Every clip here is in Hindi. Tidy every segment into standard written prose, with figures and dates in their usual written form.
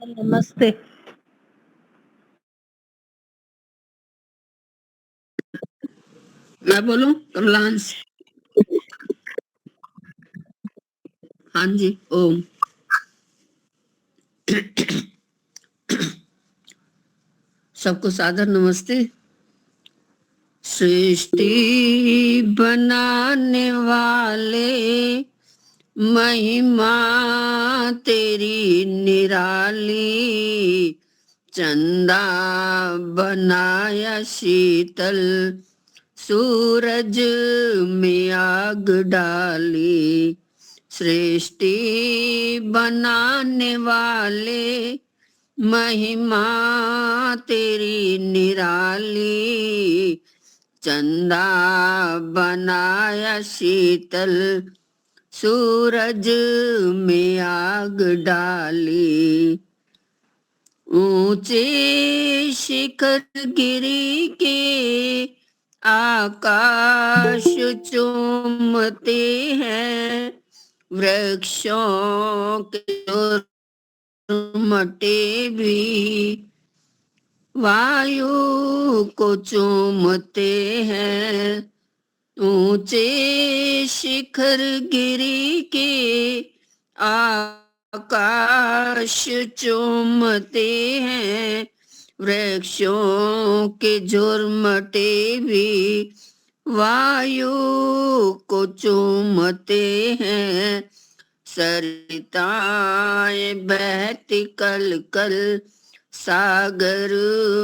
नमस्ते। मैं बोलूं कमलांश। हाँ जी। ओम। सबको सादर नमस्ते। सृष्टि बनाने वाले, महिमा तेरी निराली। चंदा बनाया शीतल, सूरज में आग डाली। सृष्टि बनाने वाले, महिमा तेरी निराली। चंदा बनाया शीतल, सूरज में आग डाली। ऊंचे शिखर गिरी के आकाश चूमते हैं। वृक्षों के मटे भी वायु को चूमते हैं। ऊंचे शिखर गिरी के आकाश चूमते हैं। वृक्षों के झुरमटे भी वायु को चूमते हैं। सरिताएं बहती कल कल, सागर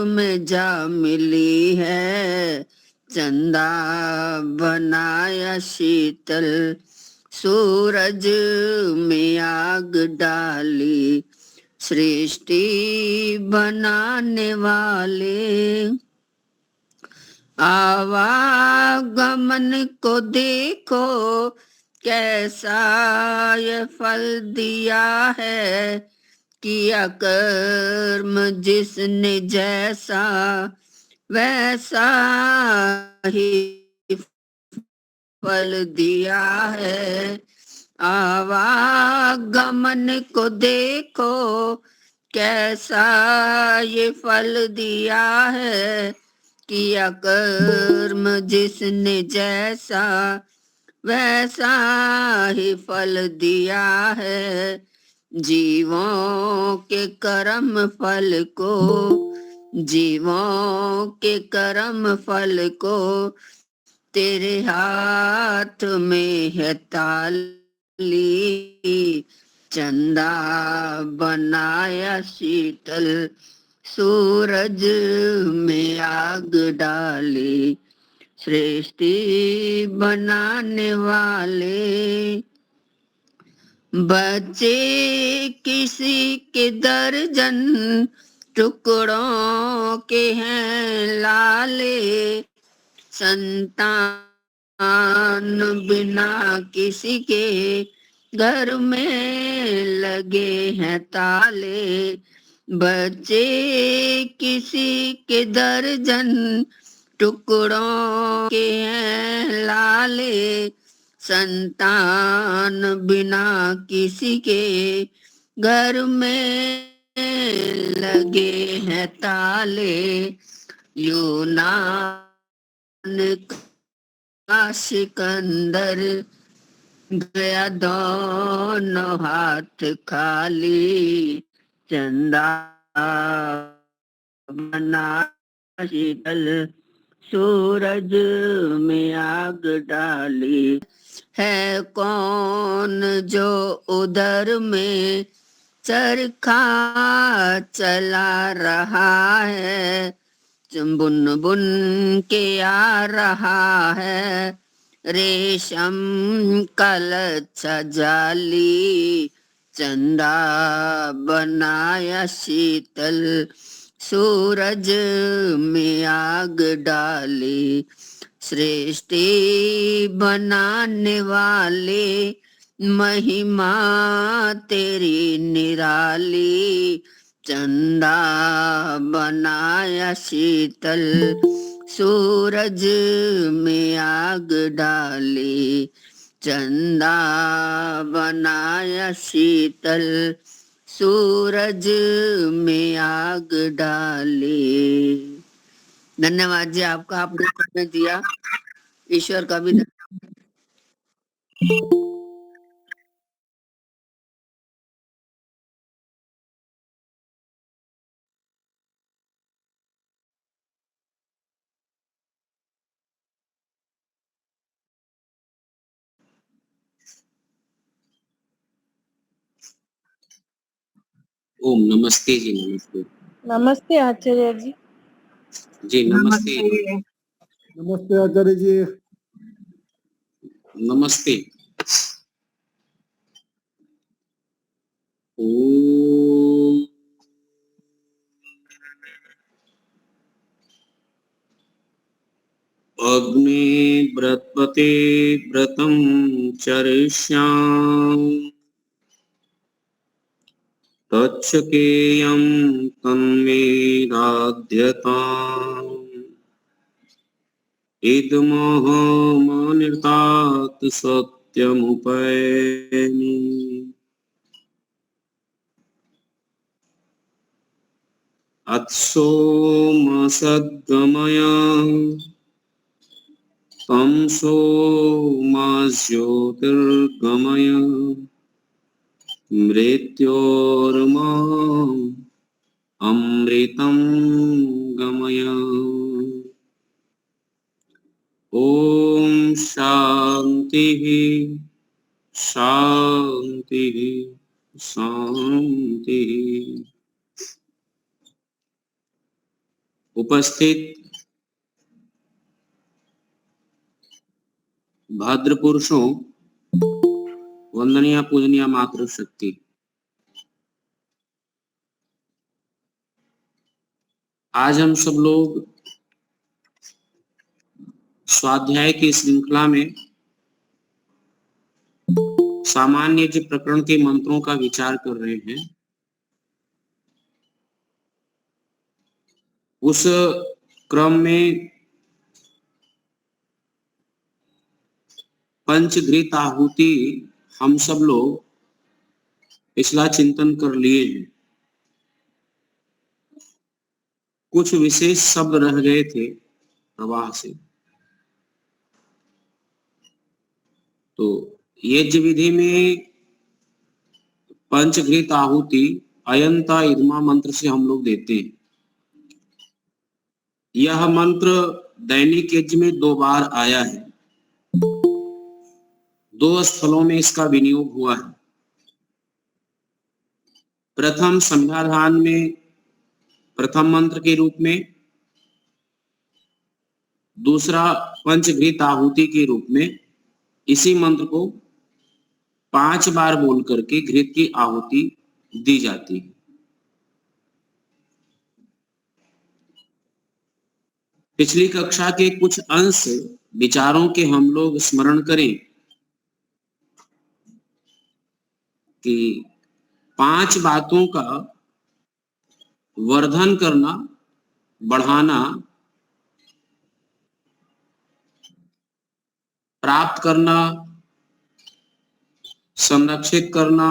में जा मिली है। चंदा बनाया शीतल, सूरज में आग डाली। सृष्टि बनाने वाले, आवागमन को देखो कैसा ये फल दिया है। किया कर्म जिसने जैसा, वैसा ही फल दिया है। आवागमन को देखो कैसा ये फल दिया है। किया कर्म जिसने जैसा, वैसा ही फल दिया है। जीवों के कर्म फल को, जीवों के कर्म फल को तेरे हाथ में है ताली। चंदा बनाया शीतल, सूरज में आग डाली। सृष्टि बनाने वाले, बच्चे किसी के दर्जन टुकड़ों के हैं लाले। संतान बिना किसी के घर में लगे हैं ताले। बच्चे किसी के दर्जन टुकड़ों के हैं लाले। संतान बिना किसी के घर में लगे हैं ताले। यूनान का सिकंदर गया दोनों हाथ खाली। चंदा बना शीतल, सूरज में आग डाली। है कौन जो उधर में चरखा चला रहा है। बुन बुन के आ रहा है रेशम का लच्छा जाली। चंदा बनाया शीतल, सूरज में आग डाली। सृष्टि बनाने वाले, महिमा तेरी निराली। चंदा बनाया शीतल, सूरज में आग डाली। चंदा बनाया शीतल, सूरज में आग डाले। धन्यवाद जी आपका, आपने समय दिया। ईश्वर का भी धन्यवाद। ओम नमस्ते जी। नमस्ते। नमस्ते आचार्य जी। जी नमस्ते। नमस्ते आचार्य जी। नमस्ते। ओम अग्नि बृहस्पति व्रतं चरिष्यामि तच्छकेयं तन्मे राध्यताम् इदमहमनिर्तात सत्यमुपैमि अत्सोमसद्गमय तमसोमाज्योतिर्गमय मृत्योर्माम् अमृतं गमय। ओम शांति शांति शांति। उपस्थित भद्र पुरुषों, वंदनीय पूजनीय मातृशक्ति, आज हम सब लोग स्वाध्याय की श्रृंखला में सामान्य जी प्रकरण के मंत्रों का विचार कर रहे हैं। उस क्रम में पंचघृत आहुति हम सब लोग पिछला चिंतन कर लिए हैं। कुछ विशेष शब्द रह गए थे प्रवाह से। तो यज्ञ विधि में पंचघृत आहुति अयंता इदमा मंत्र से हम लोग देते हैं। यह मंत्र दैनिक यज्ञ में 2 बार आया है। 2 स्थलों में इसका विनियोग हुआ है। प्रथम संध्याधान में प्रथम मंत्र के रूप में, दूसरा पंचघृत आहुति के रूप में इसी मंत्र को 5 बार बोल करके घृत की आहुति दी जाती है। पिछली कक्षा के कुछ अंश विचारों के हम लोग स्मरण करें कि 5 बातों का वर्धन करना, बढ़ाना, प्राप्त करना, संरक्षित करना,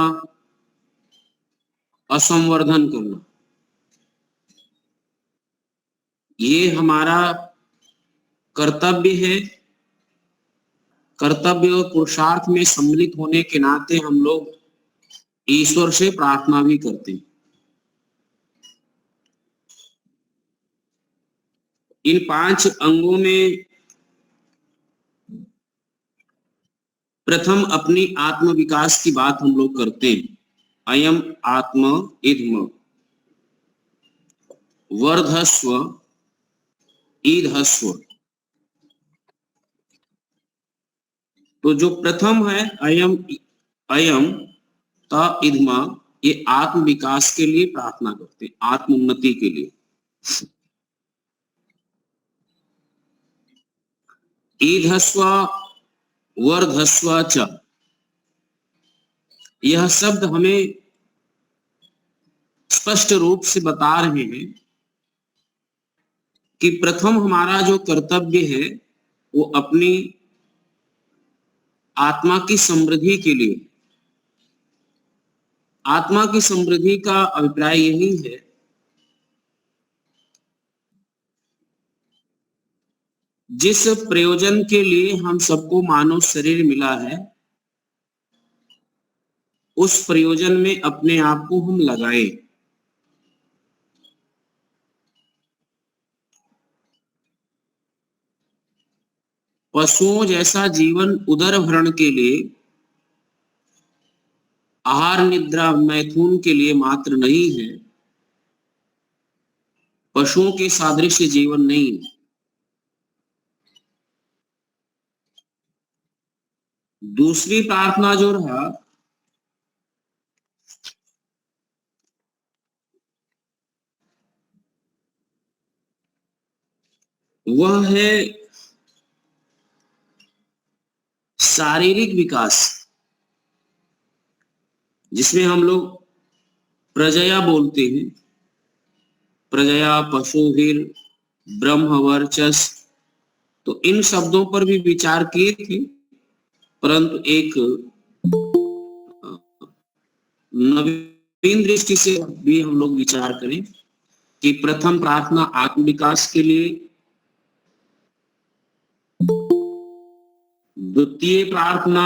असंवर्धन करना, ये हमारा कर्तव्य है। कर्तव्य और पुरुषार्थ में सम्मिलित होने के नाते हम लोग ईश्वर से प्रार्थना भी करते हैं। इन 5 अंगों में प्रथम अपनी आत्म विकास की बात हम लोग करते हैं। अयम आत्म इद्म वर्धस्व ईधस्व। तो जो प्रथम है अयम ता इद्मा, ये आत्म विकास के लिए प्रार्थना करते हैं, आत्म उन्नति के लिए। ईधस्व वर्धस्व च, यह शब्द हमें स्पष्ट रूप से बता रहे हैं कि प्रथम हमारा जो कर्तव्य है वो अपनी आत्मा की समृद्धि के लिए, आत्मा की समृद्धि का अभिप्राय यही है जिस प्रयोजन के लिए हम सबको मानव शरीर मिला है, उस प्रयोजन में अपने आप को हम लगाएं। पशुओं जैसा जीवन उदर भरण के लिए, आहार निद्रा मैथुन के लिए मात्र नहीं है। पशुओं के सादृश्य जीवन नहीं है। दूसरी प्रार्थना जो रहा वह है शारीरिक विकास, जिसमें हम लोग प्रजया बोलते हैं। प्रजया, पशुभिर, ब्रह्मवर्चस, तो इन शब्दों पर भी विचार किए थे, परंतु एक नवीन दृष्टि से भी हम लोग विचार करें कि प्रथम प्रार्थना आत्म विकास के लिए, द्वितीय प्रार्थना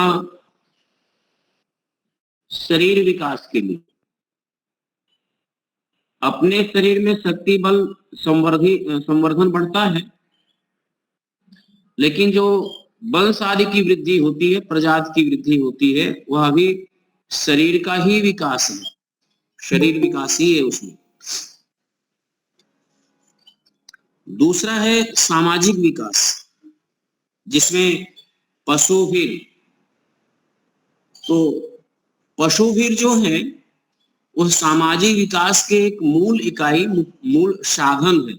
शरीर विकास के लिए। अपने शरीर में शक्ति बल संवर्धन बढ़ता है, लेकिन जो वंश आदि की वृद्धि होती है, प्रजाति की वृद्धि होती है, वह भी शरीर का ही विकास है, शरीर विकास ही है उसमें। दूसरा है सामाजिक विकास, जिसमें पशुवीर, तो पशुवीर जो है वह सामाजिक विकास के एक मूल इकाई, मूल साधन है।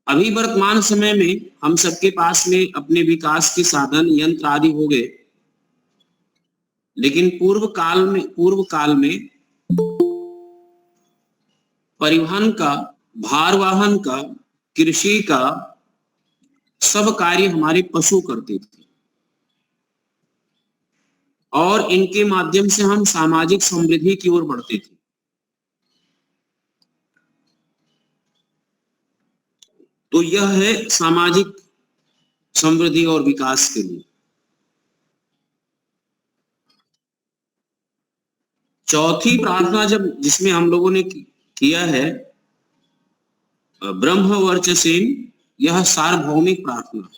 अभी वर्तमान समय में हम सबके पास में अपने विकास के साधन यंत्र आदि हो गए, लेकिन पूर्व काल में परिवहन का, भारवाहन का, कृषि का सब कार्य हमारे पशु करते थे, और इनके माध्यम से हम सामाजिक समृद्धि की ओर बढ़ते थे। तो यह है सामाजिक समृद्धि और विकास के लिए। चौथी प्रार्थना जिसमें हम लोगों ने किया है ब्रह्मवर्चसेन, यह सार्वभौमिक प्रार्थना।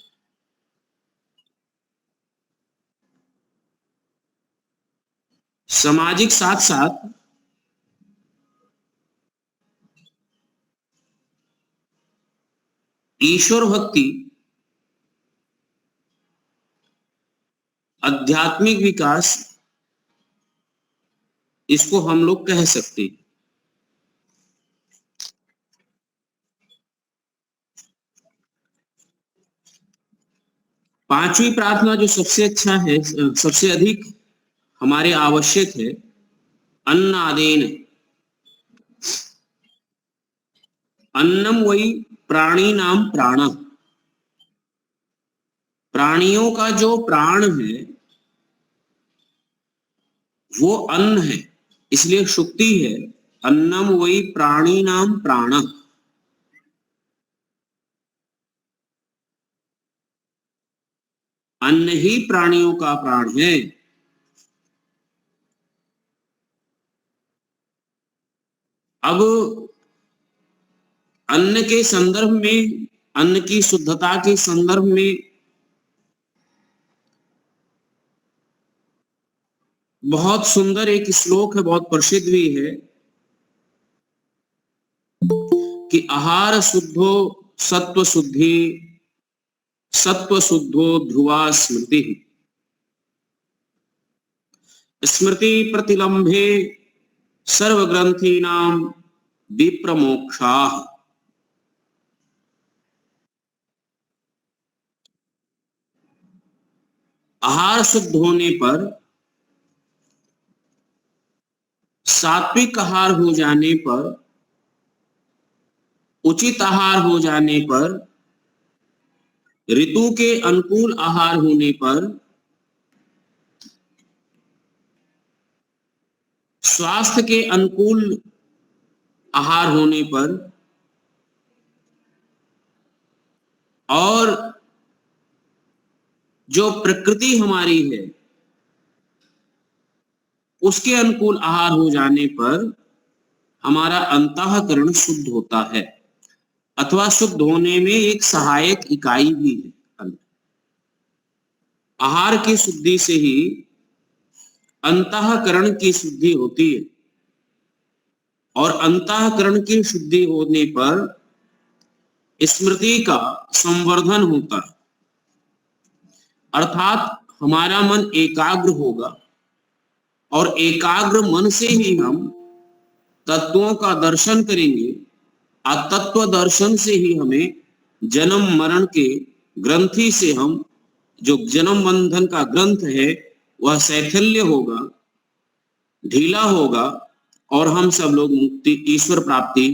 सामाजिक साथ साथ ईश्वर भक्ति, आध्यात्मिक विकास, इसको हम लोग कह सकते हैं। पांचवी प्रार्थना जो सबसे अच्छा है, सबसे अधिक हमारे आवश्यक है, अन्नादेन। अन्नम वही प्राणी नाम प्राण, प्राणियों का जो प्राण है वो अन्न है, इसलिए शुक्ति है अन्नम वही प्राणी नाम प्राण। अन्न ही प्राणियों का प्राण है। अब अन्न के संदर्भ में, अन्न की शुद्धता के संदर्भ में बहुत सुंदर एक श्लोक है, बहुत प्रसिद्ध भी है, कि आहार शुद्धो सत्व शुद्धि, सत्व शुद्धो ध्रुवा स्मृति, स्मृति प्रतिलंबे सर्वग्रंथीनाम विप्रमोक्षाः। आहार शुद्ध होने पर, सात्विक आहार हो जाने पर, उचित आहार हो जाने पर ऋतु के अनुकूल आहार होने पर, स्वास्थ्य के अनुकूल आहार होने पर और जो प्रकृति हमारी है उसके अनुकूल आहार हो जाने पर हमारा अंतःकरण शुद्ध होता है, अथवा शुद्ध होने में एक सहायक इकाई भी है। आहार की शुद्धि से ही अंतःकरण की शुद्धि होती है, और अंतःकरण की शुद्धि होने पर स्मृति का संवर्धन होता है, अर्थात हमारा मन एकाग्र होगा, और एकाग्र मन से ही हम तत्वों का दर्शन करेंगे, और तत्व दर्शन से ही हमें जन्म मरण के ग्रंथि से हम, जो जन्म बंधन का ग्रंथ है वह शैथिल्य होगा, ढीला होगा, और हम सब लोग मुक्ति, ईश्वर प्राप्ति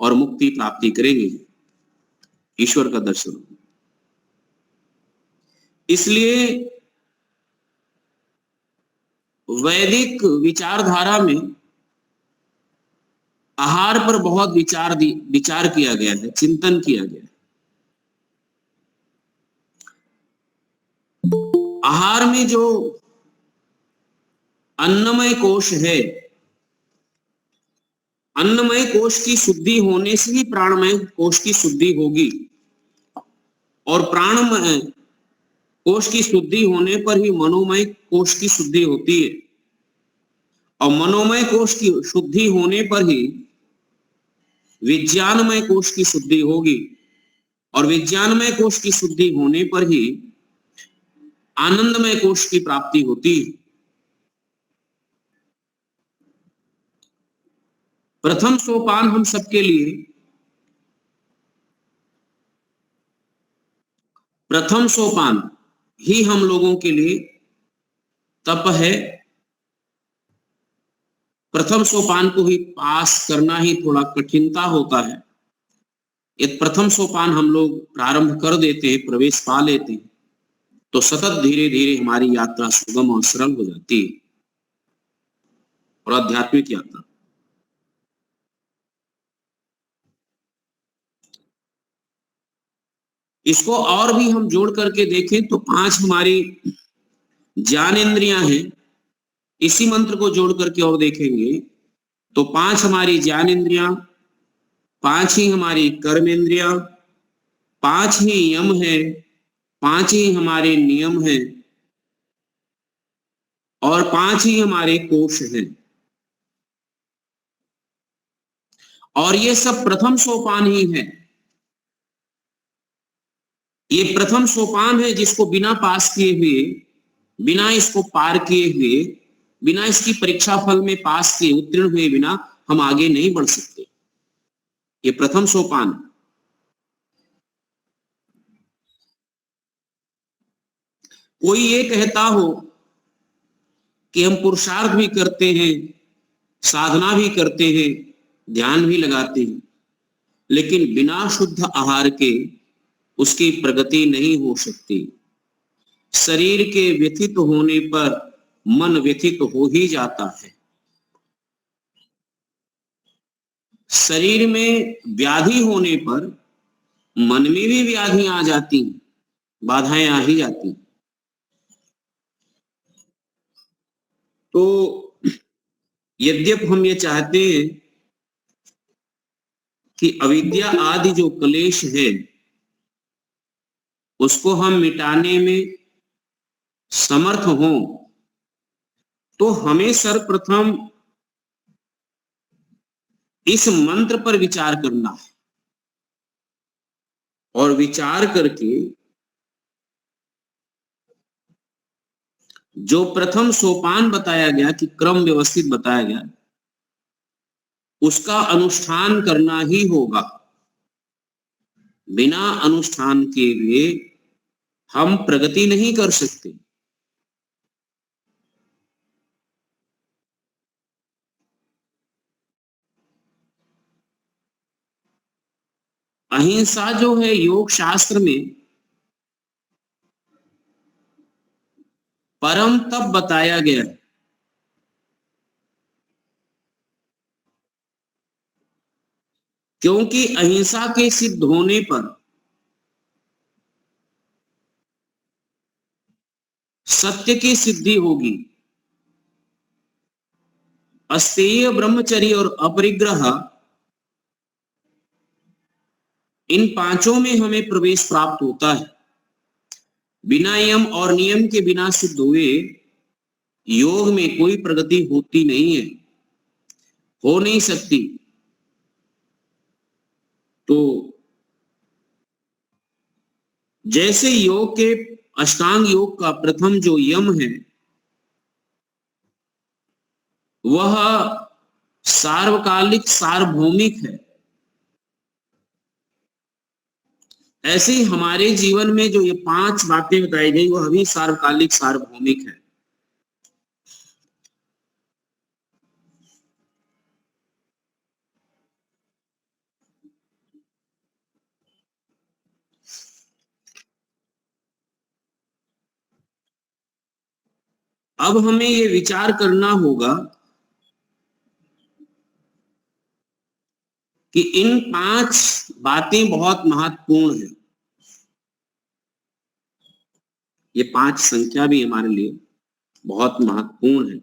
और मुक्ति प्राप्ति करेंगे, ईश्वर का दर्शन। इसलिए वैदिक विचारधारा में आहार पर बहुत विचार किया गया है, चिंतन किया गया है। आहार में जो अन्नमय कोश है, अन्नमय कोश की शुद्धि होने से ही प्राणमय कोश की शुद्धि होगी, और प्राणमय कोश की शुद्धि होने पर ही मनोमय कोश की शुद्धि होती है, और मनोमय कोश की शुद्धि होने पर ही विज्ञानमय कोश की शुद्धि होगी, और विज्ञानमय कोश की शुद्धि होने पर ही आनंदमय कोश की प्राप्ति होती है। प्रथम सोपान हम सबके लिए, प्रथम सोपान ही हम लोगों के लिए तप है। प्रथम सोपान को ही पास करना ही थोड़ा कठिनता होता है। यदि प्रथम सोपान हम लोग प्रारंभ कर देते हैं, प्रवेश पा लेते हैं, तो सतत धीरे धीरे हमारी यात्रा सुगम और सरल हो जाती है, और आध्यात्मिक यात्रा। इसको और भी हम जोड़ करके देखें तो 5 हमारी ज्ञानेंद्रियां हैं। इसी मंत्र को जोड़ करके और देखेंगे तो 5 हमारी ज्ञानेंद्रियां, 5 ही हमारी कर्मेंद्रियां, 5 ही यम है, 5 ही हमारे नियम हैं, और 5 ही हमारे कोश हैं। और ये सब प्रथम सोपान ही है। ये प्रथम सोपान है जिसको बिना पास किए हुए, बिना इसको पार किए हुए, बिना इसकी परीक्षा फल में पास किए, उत्तीर्ण हुए बिना हम आगे नहीं बढ़ सकते। ये प्रथम सोपान। कोई ये कहता हो कि हम पुरुषार्थ भी करते हैं, साधना भी करते हैं, ध्यान भी लगाते हैं, लेकिन बिना शुद्ध आहार के उसकी प्रगति नहीं हो सकती। शरीर के व्यथित होने पर मन व्यथित हो ही जाता है। शरीर में व्याधि होने पर मन में भी व्याधियां आ जाती, बाधाएं आ ही जाती। तो यद्यप हम ये चाहते हैं कि अविद्या आदि जो क्लेश है उसको हम मिटाने में समर्थ हों, तो हमें सर्वप्रथम इस मंत्र पर विचार करना है, और विचार करके जो प्रथम सोपान बताया गया कि क्रम व्यवस्थित बताया गया, उसका अनुष्ठान करना ही होगा। बिना अनुष्ठान के लिए हम प्रगति नहीं कर सकते। अहिंसा जो है योग शास्त्र में परम तब बताया गया है क्योंकि अहिंसा के सिद्ध होने पर सत्य की सिद्धि होगी। अस्तेय, ब्रह्मचर्य और अपरिग्रह, इन पांचों में हमें प्रवेश प्राप्त होता है। बिना यम और नियम के बिना सिद्ध हुए योग में कोई प्रगति होती नहीं है, हो नहीं सकती। तो जैसे योग के अष्टांग योग का प्रथम जो यम है वह सार्वकालिक सार्वभौमिक है, ऐसे ही हमारे जीवन में जो ये 5 बातें बताई गई वह भी सार्वकालिक सार्वभौमिक है। अब हमें ये विचार करना होगा कि इन 5 बातें बहुत महत्वपूर्ण है। ये 5 संख्या भी हमारे लिए बहुत महत्वपूर्ण है।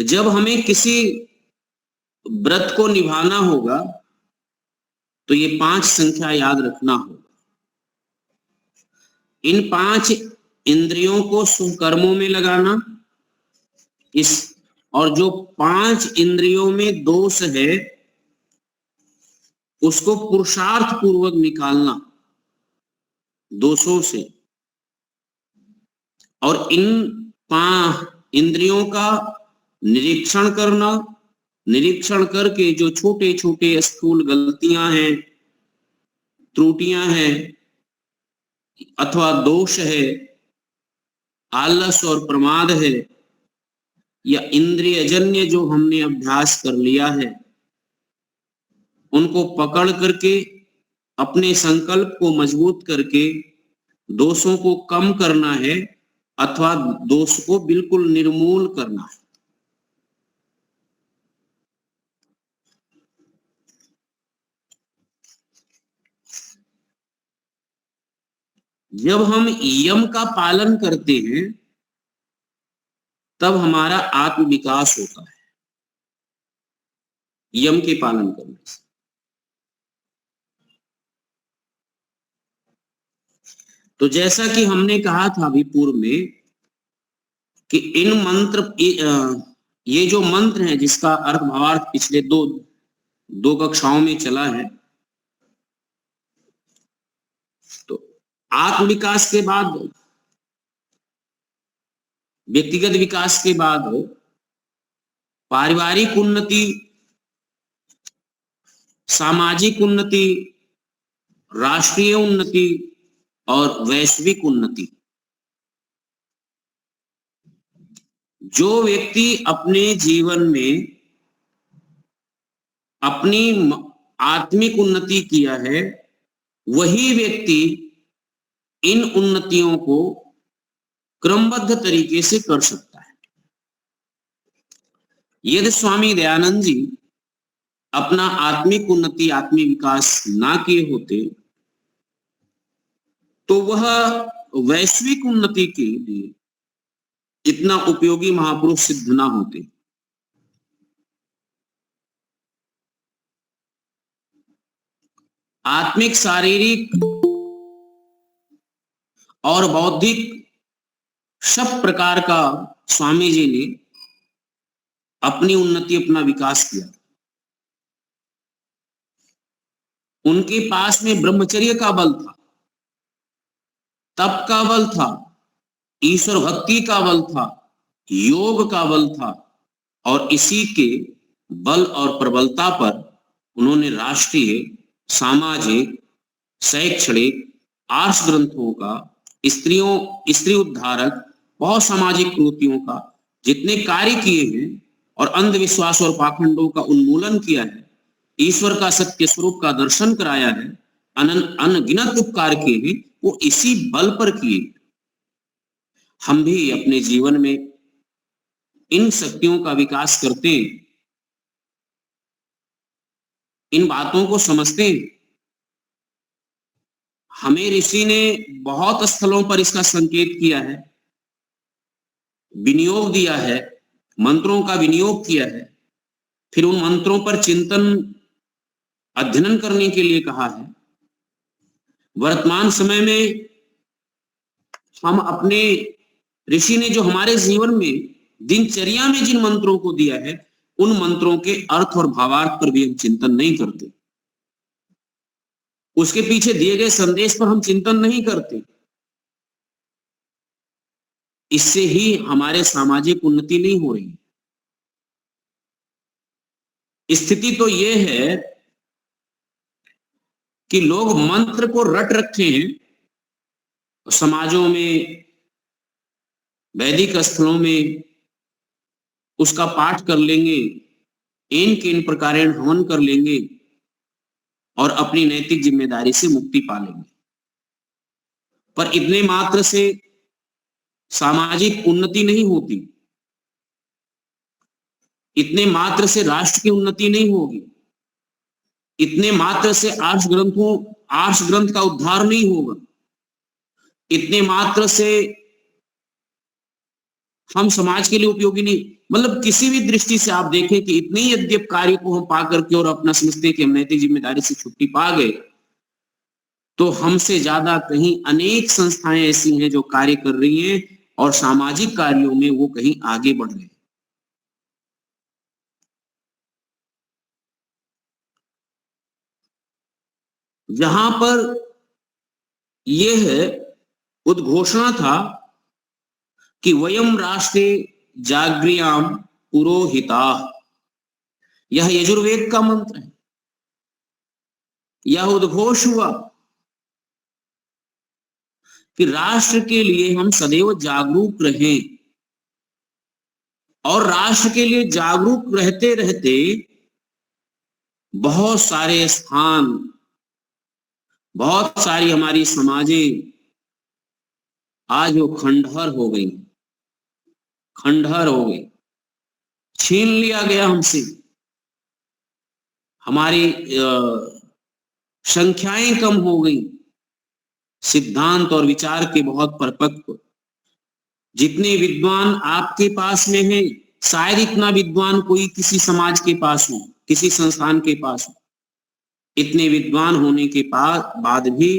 जब हमें किसी व्रत को निभाना होगा तो ये 5 संख्या याद रखना होगा। इन 5 इंद्रियों को शुभ कर्मों में लगाना, इस और जो 5 इंद्रियों में दोष है उसको पुरुषार्थ पूर्वक निकालना दोषों से, और इन 5 इंद्रियों का निरीक्षण करना, निरीक्षण करके जो छोटे छोटे स्थूल गलतियां हैं, त्रुटियां हैं अथवा दोष है, आलस और प्रमाद है, या इंद्रियजन्य जो हमने अभ्यास कर लिया है, उनको पकड़ करके अपने संकल्प को मजबूत करके दोषों को कम करना है अथवा दोष को बिल्कुल निर्मूल करना है। जब हम यम का पालन करते हैं तब हमारा आत्म विकास होता है, यम के पालन करने से। तो जैसा कि हमने कहा था अभी पूर्व में कि इन मंत्र, ये जो मंत्र है जिसका अर्थ भावार्थ पिछले दो कक्षाओं में चला है, तो आत्म विकास के बाद, व्यक्तिगत विकास के बाद पारिवारिक उन्नति, सामाजिक उन्नति, राष्ट्रीय उन्नति और वैश्विक उन्नति। जो व्यक्ति अपने जीवन में अपनी आत्मिक उन्नति किया है वही व्यक्ति इन उन्नतियों को क्रमबद्ध तरीके से कर सकता है। यदि स्वामी दयानंद जी अपना आत्मिक उन्नति, आत्मिक विकास ना किए होते तो वह वैश्विक उन्नति के लिए इतना उपयोगी महापुरुष सिद्ध ना होते। आत्मिक, शारीरिक और बौद्धिक सब प्रकार का स्वामी जी ने अपनी उन्नति, अपना विकास किया। उनके पास में ब्रह्मचर्य का बल था, तप का बल था, ईश्वर भक्ति का बल था, योग का बल था, और इसी के बल और प्रबलता पर उन्होंने राष्ट्रीय, सामाजिक, शैक्षणिक, आर्ष ग्रंथों का, स्त्री उद्धारक, बहुत सामाजिक कृतियों का जितने कार्य किए हैं और अंधविश्वास और पाखंडों का उन्मूलन किया है, ईश्वर का सत्य स्वरूप का दर्शन कराया है, अनगिनत उपकार किए हैं, वो इसी बल पर किए। हम भी अपने जीवन में इन शक्तियों का विकास करते हैं, इन बातों को समझते हैं। हमें ऋषि ने बहुत स्थलों पर इसका संकेत किया है, विनियोग दिया है, मंत्रों का विनियोग किया है, फिर उन मंत्रों पर चिंतन अध्ययन करने के लिए कहा है। वर्तमान समय में हम अपने ऋषि ने जो हमारे जीवन में दिनचर्या में जिन मंत्रों को दिया है, उन मंत्रों के अर्थ और भावार्थ पर भी हम चिंतन नहीं करते, उसके पीछे दिए गए संदेश पर हम चिंतन नहीं करते। इससे ही हमारे सामाजिक उन्नति नहीं हो रही। स्थिति तो यह है कि लोग मंत्र को रट रखे हैं, समाजों में, वैदिक स्थलों में उसका पाठ कर लेंगे, इन के इन प्रकार हवन कर लेंगे और अपनी नैतिक जिम्मेदारी से मुक्ति पा लेंगे। पर इतने मात्र से सामाजिक उन्नति नहीं होती, इतने मात्र से राष्ट्र की उन्नति नहीं होगी, इतने मात्र से आर्ष ग्रंथ का उद्धार नहीं होगा, इतने मात्र से हम समाज के लिए उपयोगी नहीं। मतलब किसी भी दृष्टि से आप देखें कि इतने ही यद्यप कार्य को हम पा करके और अपना समझते हैं कि हम नैतिक जिम्मेदारी से छुट्टी पा गए, तो हमसे ज्यादा कहीं अनेक संस्थाएं ऐसी हैं जो कार्य कर रही हैं और सामाजिक कार्यों में वो कहीं आगे बढ़ रहे हैं। जहां पर यह उद्घोषणा था कि वयम राष्ट्रे जागृयाम पुरोहिता, यह यजुर्वेद का मंत्र है, यह उद्घोष हुआ कि राष्ट्र के लिए हम सदैव जागरूक रहें। और राष्ट्र के लिए जागरूक रहते रहते बहुत सारे स्थान, बहुत सारी हमारी समाजें आज वो खंडहर हो गई, खंडहर हो गई, छीन लिया गया हमसे। हमारी संख्याएं कम हो गई, सिद्धांत और विचार के बहुत परिपक्व। जितने विद्वान आपके पास में हैं, शायद इतना विद्वान कोई किसी समाज के पास हो, किसी संस्थान के पास हो। इतने विद्वान होने के बाद भी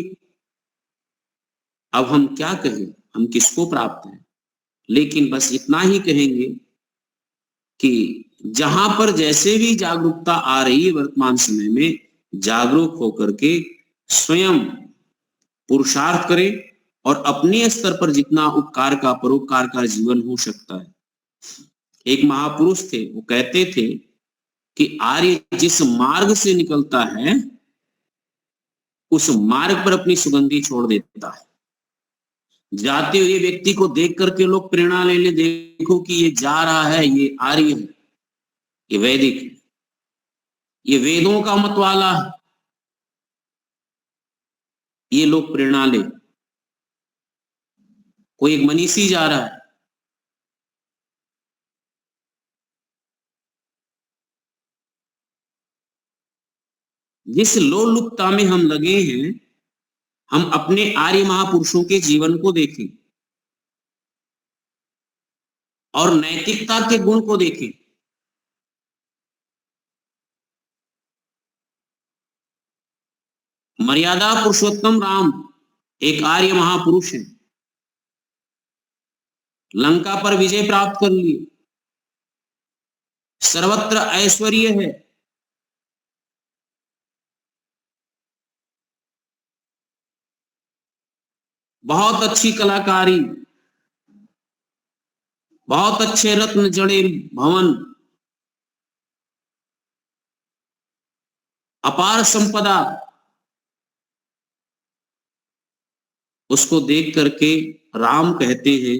अब हम क्या कहें, हम किसको प्राप्त हैं। लेकिन बस इतना ही कहेंगे कि जहां पर जैसे भी जागरूकता आ रही है वर्तमान समय में, जागरूक होकर के स्वयं पुरुषार्थ करें और अपने स्तर पर जितना उपकार का, परोपकार का जीवन हो सकता है। एक महापुरुष थे, वो कहते थे कि आर्य जिस मार्ग से निकलता है उस मार्ग पर अपनी सुगंधी छोड़ देता है। जाते हुए व्यक्ति को देख करके लोग प्रेरणा ले ले, देखो कि ये जा रहा है, ये आर्य है, ये वैदिक है, ये वेदों का मत वाला है, ये लोग प्रेरणा ले। कोई एक मनीषी जा रहा है, जिस लोलुपता में हम लगे हैं, हम अपने आर्य महापुरुषों के जीवन को देखें और नैतिकता के गुण को देखें। मर्यादा पुरुषोत्तम राम एक आर्य महापुरुष है, लंका पर विजय प्राप्त कर ली, सर्वत्र ऐश्वर्य है, बहुत अच्छी कलाकारी, बहुत अच्छे रत्न जड़े भवन, अपार संपदा। उसको देख करके राम कहते हैं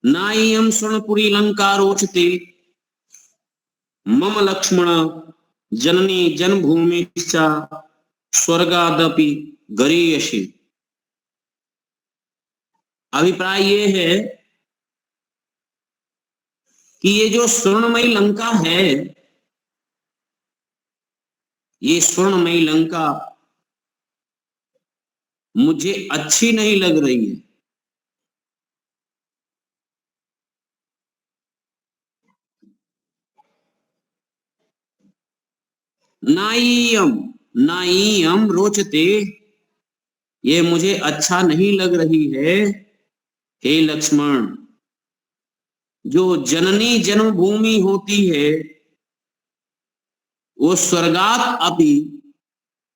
नायम स्वर्णपुरी लंका रोचते मम लक्ष्मण जननी जन्मभूमि स्वर्गादपि गरीयसी। अभिप्राय ये है कि ये जो स्वर्णमयी लंका है, ये स्वर्णमयी लंका मुझे अच्छी नहीं लग रही है। नायम नायम रोचते, ये मुझे अच्छा नहीं लग रही है। हे लक्ष्मण, जो जननी जन्मभूमि होती है वो स्वर्गात अपि,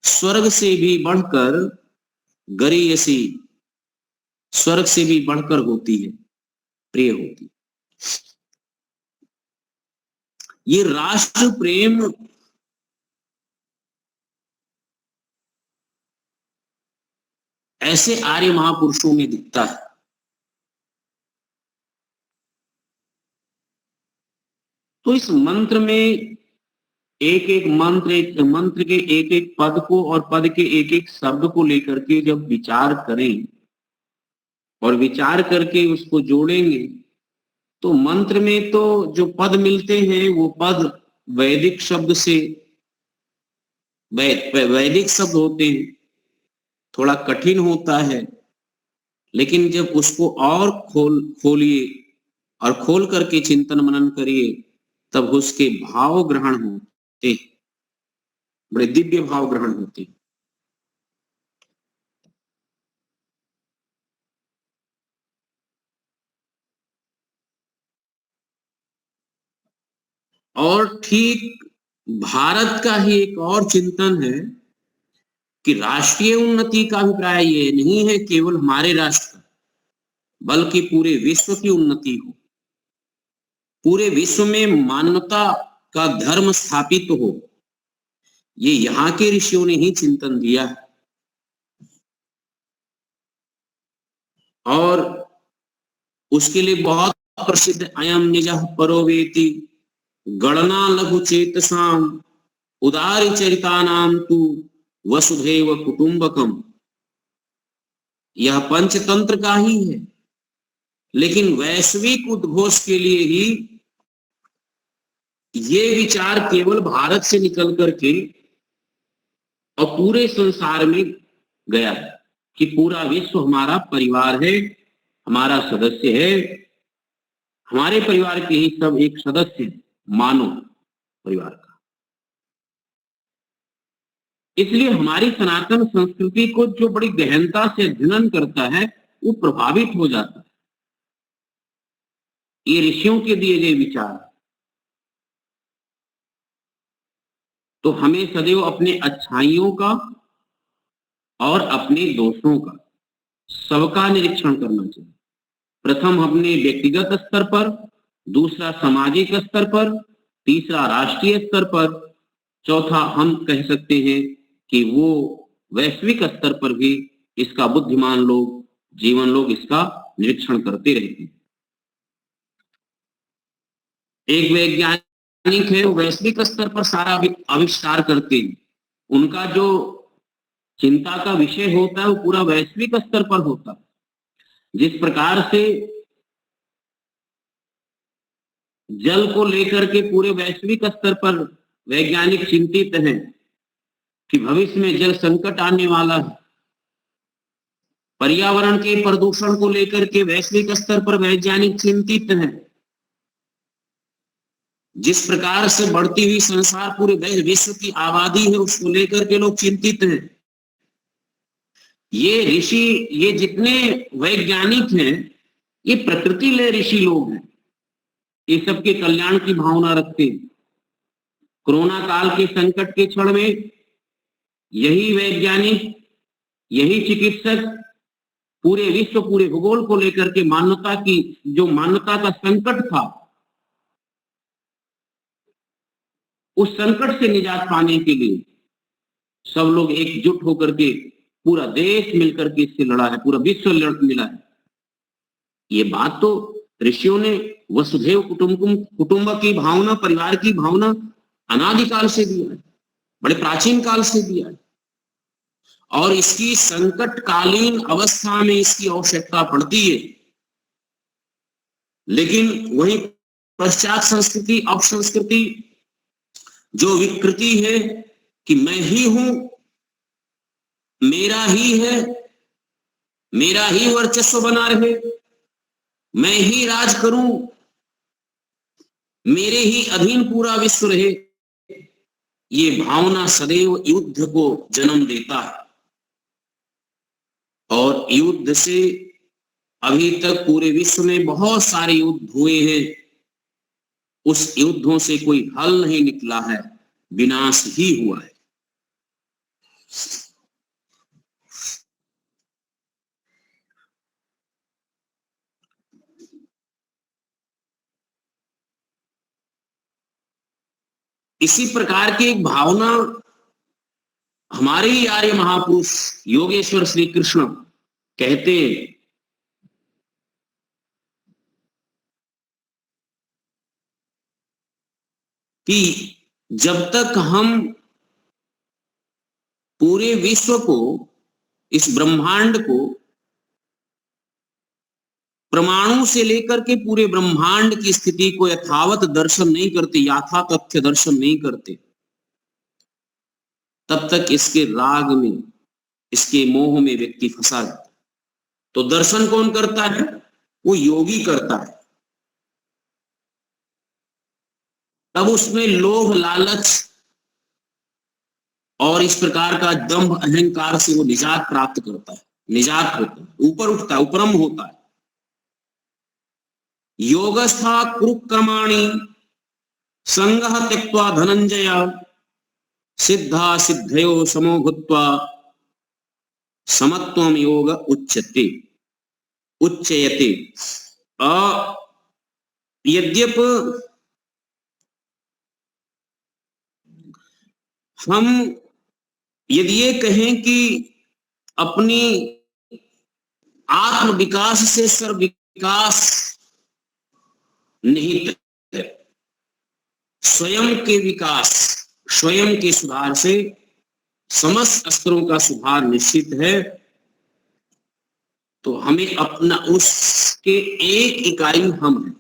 स्वर्ग से भी बढ़कर, गरीयसी, स्वर्ग से भी बढ़कर होती है, प्रिय होती है। ये राष्ट्र प्रेम ऐसे आर्य महापुरुषों में दिखता है। तो इस मंत्र में एक एक मंत्र के एक एक पद को और पद के एक एक शब्द को लेकर के जब विचार करें और विचार करके उसको जोड़ेंगे तो मंत्र में तो जो पद मिलते हैं वो पद वैदिक शब्द से, वैदिक शब्द होते हैं, थोड़ा कठिन होता है, लेकिन जब उसको और खोलिए और खोल करके चिंतन मनन करिए तब उसके भाव ग्रहण होते, बड़े दिव्य भाव ग्रहण होते। और ठीक भारत का ही एक और चिंतन है कि राष्ट्रीय उन्नति का अभिप्राय ये नहीं है केवल हमारे राष्ट्र, बल्कि पूरे विश्व की उन्नति हो, पूरे विश्व में मानवता का धर्म स्थापित हो। ये यहाँ के ऋषियों ने ही चिंतन दिया है। और उसके लिए बहुत प्रसिद्ध अयम निजः परोवेति गणना लघु चेतसाम उदार चरितानाम तु वसुधैव कुटुंबकम, यह पंचतंत्र का ही है, लेकिन वैश्विक उद्घोष के लिए ही ये विचार केवल भारत से निकल करके और पूरे संसार में गया है कि पूरा विश्व हमारा परिवार है, हमारा सदस्य है, हमारे परिवार के ही सब एक सदस्य है, मानो परिवार का। इसलिए हमारी सनातन संस्कृति को जो बड़ी गहनता से अध्ययन करता है वो प्रभावित हो जाता है। ये ऋषियों के दिए गए विचार। तो हमें सदैव अपने अच्छाइयों का और अपने दोषों का सबका निरीक्षण करना चाहिए। प्रथम अपने व्यक्तिगत स्तर पर, दूसरा सामाजिक स्तर पर, तीसरा राष्ट्रीय स्तर पर, चौथा हम कह सकते हैं कि वो वैश्विक स्तर पर भी इसका बुद्धिमान लोग, जीवन लोग इसका निरीक्षण करते रहते हैं। एक वैज्ञानिक है, वो वैश्विक स्तर पर सारा आविष्कार करते हैं, उनका जो चिंता का विषय होता है वो पूरा वैश्विक स्तर पर होता है। जिस प्रकार से जल को लेकर के पूरे वैश्विक स्तर पर वैज्ञानिक चिंतित हैं कि भविष्य में जल संकट आने वाला है, पर्यावरण के प्रदूषण को लेकर के वैश्विक स्तर पर वैज्ञानिक चिंतित हैं, जिस प्रकार से बढ़ती हुई संसार पूरे विश्व की आबादी है उसको लेकर के लोग चिंतित हैं। ये ऋषि, ये जितने वैज्ञानिक हैं, ये प्रकृति ले ऋषि लोग हैं, ये सबके कल्याण की भावना रखते हैं। कोरोना काल के संकट के क्षण में यही वैज्ञानिक, यही चिकित्सक पूरे विश्व, पूरे भूगोल को लेकर के मानवता की, जो मानवता का संकट था, उस संकट से निजात पाने के लिए सब लोग एकजुट होकर के, पूरा देश मिलकर के इससे लड़ा है, पूरा विश्व मिला है। ये बात तो ऋषियों ने वसुधैव कुटुंब की भावना, परिवार की भावना अनादिकाल से दिया है, बड़े प्राचीन काल से दिया है, और इसकी संकटकालीन अवस्था में इसकी आवश्यकता पड़ती है। लेकिन वही पश्चात संस्कृति, अपसंस्कृति, जो विकृति है कि मैं ही हूं, मेरा ही है, मेरा ही वर्चस्व बना रहे, मैं ही राज करूं, मेरे ही अधीन पूरा विश्व रहे, ये भावना सदैव युद्ध को जन्म देता है। और युद्ध से अभी तक पूरे विश्व में बहुत सारे युद्ध हुए हैं, उस युद्धों से कोई हल नहीं निकला है, विनाश ही हुआ है। इसी प्रकार की एक भावना हमारे ही आर्य महापुरुष योगेश्वर श्री कृष्ण कहते हैं कि जब तक हम पूरे विश्व को, इस ब्रह्मांड को, परमाणु से लेकर के पूरे ब्रह्मांड की स्थिति को यथावत दर्शन नहीं करते, यथा तथ्य दर्शन नहीं करते, तब तक इसके राग में, इसके मोह में व्यक्ति फंसा जाता है। तो दर्शन कौन करता है? वो योगी करता है। तब उसमें लोभ, लालच और इस प्रकार का दंभ, अहंकार से वो निजात प्राप्त करता है, निजात होता है, ऊपर उठता है, उपरम होता है। योगस्था कुरुकर्माणि संगः त्यक्त्वा धनंजय सिद्धा सिद्धयो समो भूत्वा समत्वम योग उच्यते। यद्यप हम यदि ये कहें कि अपनी आत्म विकास से सर्व विकास निहित है, स्वयं के विकास, स्वयं के सुधार से समस्त स्तरों का सुधार निश्चित है, तो हमें अपना उसके एक इकाई हम है,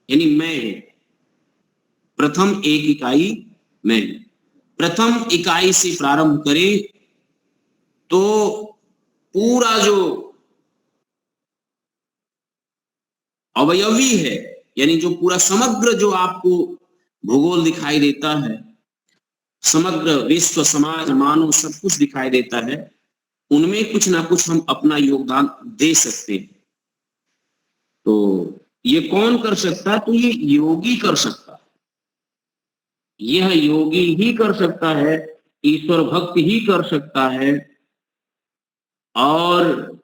यानी मैं है, प्रथम एक इकाई मैं है। प्रथम इकाई से प्रारंभ करें तो पूरा जो अवयवी है, यानी जो पूरा समग्र जो आपको भूगोल दिखाई देता है, समग्र विश्व, समाज, मानव, सब कुछ दिखाई देता है, उनमें कुछ ना कुछ हम अपना योगदान दे सकते हैं। तो ये कौन कर सकता है? तो ये योगी कर सकता है, यह योगी ही कर सकता है, ईश्वर भक्त ही कर सकता है। और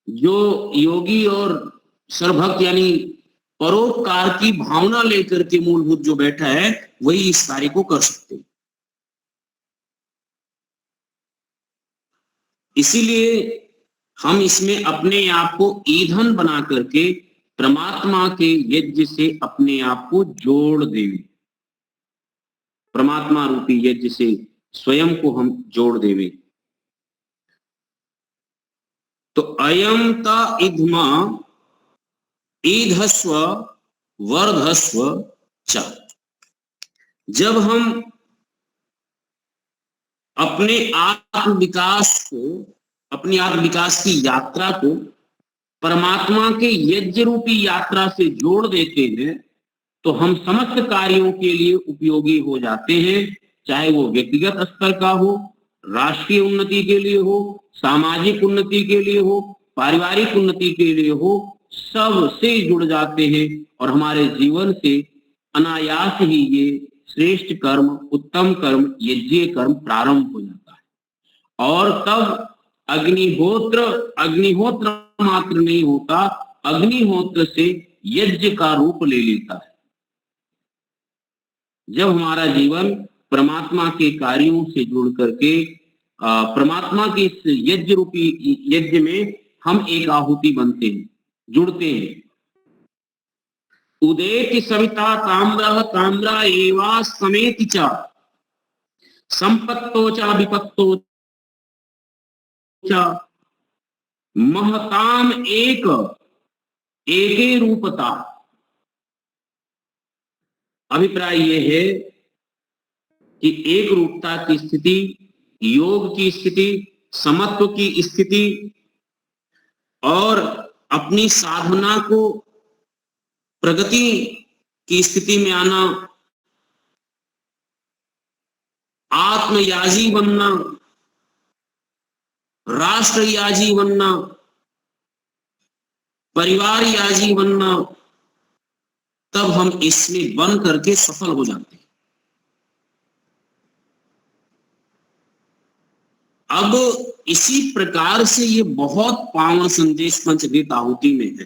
जो योगी और सर्वभक्त यानी परोपकार की भावना लेकर के मूलभूत जो बैठा है, वही इस कार्य को कर सकते हैं। इसीलिए हम इसमें अपने आप को ईंधन बना करके परमात्मा के यज्ञ से अपने आप को जोड़ देवे, परमात्मा रूपी यज्ञ से स्वयं को हम जोड़ देवे। तो अयम ता इधमा ईधस्व वर्धस्व च। जब हम अपने आत्म विकास को, अपनी आत्म विकास की यात्रा को परमात्मा के यज्ञ रूपी यात्रा से जोड़ देते हैं, तो हम समस्त कार्यों के लिए उपयोगी हो जाते हैं, चाहे वो व्यक्तिगत स्तर का हो, राष्ट्रीय उन्नति के लिए हो, सामाजिक उन्नति के लिए हो, पारिवारिक उन्नति के लिए हो, सब से जुड़ जाते हैं और हमारे जीवन से अनायास ही ये श्रेष्ठ कर्म, उत्तम कर्म, यज्ञ कर्म प्रारंभ हो जाता है। और तब अग्निहोत्र मात्र नहीं होता, अग्निहोत्र से यज्ञ का रूप ले लेता है। जब हमारा जीवन परमात्मा के कार्यों से जुड़ करके परमात्मा के इस यज्ञ रूपी यज्ञ में हम एक आहुति बनते हैं, जुड़ते हैं, उदेति सविता ताम्रः ताम्रा एवा समेति च संपत्तो च विपत्तो च महताम एक एके रूपता। अभिप्राय ये है कि एक रूपता की स्थिति, योग की स्थिति, समत्व की स्थिति और अपनी साधना को प्रगति की स्थिति में आना, आत्मयाजी बनना, राष्ट्रयाजी बनना, परिवार याजी बनना, तब हम इसमें बन करके सफल हो जाते हैं। अब इसी प्रकार से ये बहुत पावन संदेश पंचभृत आहुति में है।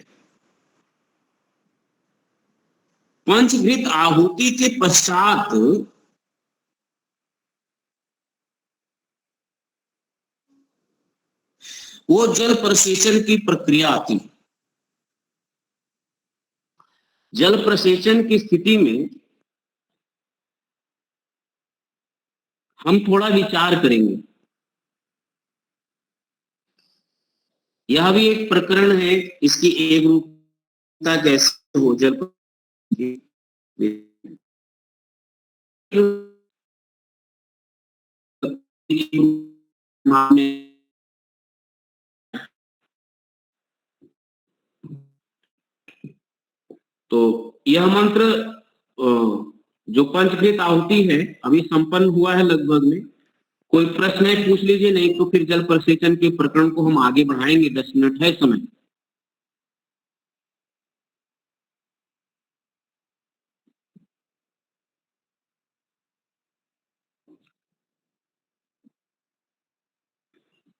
पंचभृत आहुति के पश्चात वो जल प्रसेचन की प्रक्रिया आती है। जल प्रसेचन की स्थिति में हम थोड़ा विचार करेंगे। यह भी एक प्रकरण है, इसकी एक रूपता कैसे हो। जल तो यह मंत्र जो पंचभृत आहुति है अभी संपन्न हुआ है लगभग में। कोई प्रश्न है पूछ लीजिए, नहीं तो फिर जल प्रसेचन के प्रकरण को हम आगे बढ़ाएंगे। 10 मिनट है समय।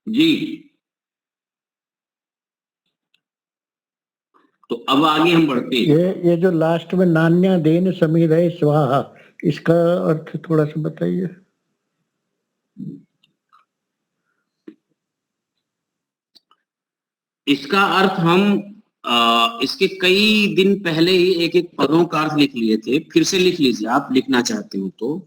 जी, तो अब आगे हम बढ़ते हैं। ये जो लास्ट में नान्या देन समिधय स्वाहा, इसका अर्थ थोड़ा सा बताइए। इसका अर्थ हम इसके कई दिन पहले ही एक एक पदों का अर्थ लिख लिए थे। फिर से लिख लीजिए, आप लिखना चाहते हो तो।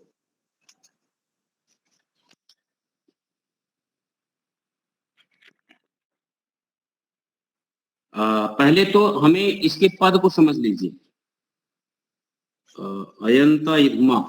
पहले तो हमें इसके पद को समझ लीजिए। अयंता इधमा,